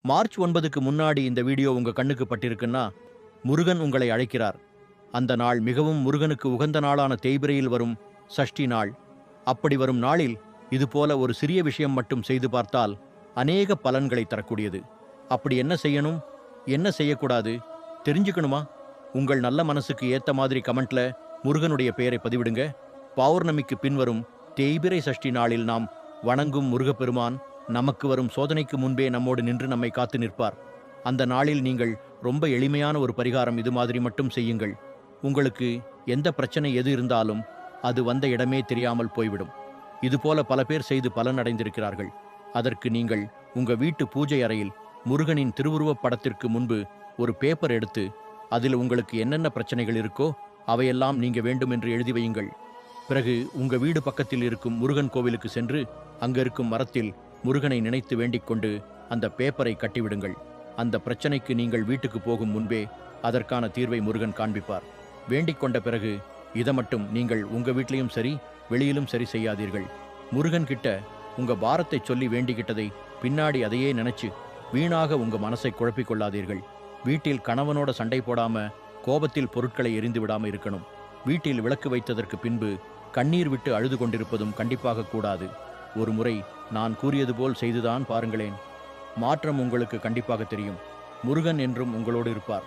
March 9க்கு முன்னாடி இந்த video உங்க கண்ணுக்கு பட்டிருக்குன்னா, முருகன் உங்களை அழைக்கிறார். அந்த நாள் மிகவும் முருகனுக்கு உகந்த நாளான தேய்பிறையில் வரும் சஷ்டி நாள். அப்படி வரும் நாளில் இதுபோல ஒரு சிறிய விஷயம் மட்டும் செய்து பார்த்தால் அநேக பலன்களை தரக்கூடியது. அப்படி என்ன செய்யணும், என்ன செய்யக்கூடாது தெரிஞ்சுக்கணுமா? உங்கள் நல்ல மனசுக்கு ஏத்த மாதிரி கமெண்ட்ல முருகனுடைய பெயரை பதிவிடுங்க. பௌர்ணமிக்கு பின்வரும் தேய்பிறை சஷ்டி நாளில் நாம் வணங்கும் முருகப்பெருமான் நமக்கு வரும் சோதனைக்கு முன்பே நம்மோடு நின்று நம்மை காத்து நிற்பார். அந்த நாளில் நீங்கள் ரொம்ப எளிமையான ஒரு பரிகாரம் இது மாதிரி மட்டும் செய்யுங்கள். உங்களுக்கு எந்த பிரச்சனை எது இருந்தாலும் அது வந்த இடமே தெரியாமல் போய்விடும். இதுபோல பல பேர் செய்து பலன் அடைந்திருக்கிறார்கள். அதற்கு நீங்கள் உங்க வீட்டு பூஜை அறையில் முருகனின் திருவுருவப் படத்திற்கு முன்பு ஒரு பேப்பர் எடுத்து அதில் உங்களுக்கு என்னென்ன பிரச்சனைகள் இருக்கோ அவையெல்லாம் நீங்க வேண்டும் என்று எழுதி வையுங்கள். பிறகு உங்க வீடு பக்கத்தில் இருக்கும் முருகன் கோவிலுக்கு சென்று அங்க இருக்கும் மரத்தில் முருகனை நினைத்து வேண்டிக் கொண்டு அந்த பேப்பரை கட்டிவிடுங்கள். அந்த பிரச்சனைக்கு நீங்கள் வீட்டுக்கு போகும் முன்பே அதற்கான தீர்வை முருகன் காண்பிப்பார். வேண்டிக் கொண்ட பிறகு இதை மட்டும் நீங்கள் உங்க வீட்லையும் சரி வெளியிலும் சரி செய்யாதீர்கள். முருகன் கிட்ட உங்க பாரத்தை சொல்லி வேண்டிக்கிட்டதை பின்னாடி அதையே நினைச்சு வீணாக உங்க மனசை குழப்பிக் கொள்ளாதீர்கள். வீட்டில் கணவனோட சண்டை போடாம கோபத்தில் பொருட்களை எரிந்து விடாம இருக்கணும். வீட்டில் விளக்கு வைத்ததற்கு பின்பு கண்ணீர் விட்டு அழுது கொண்டிருப்பதும் கண்டிப்பாக கூடாது. ஒரு முறை நான் கூறியது போல் செய்துதான் பாருங்களேன், மாற்றம் உங்களுக்கு கண்டிப்பாக தெரியும். முருகன் என்றும் உங்களோடு இருப்பார்.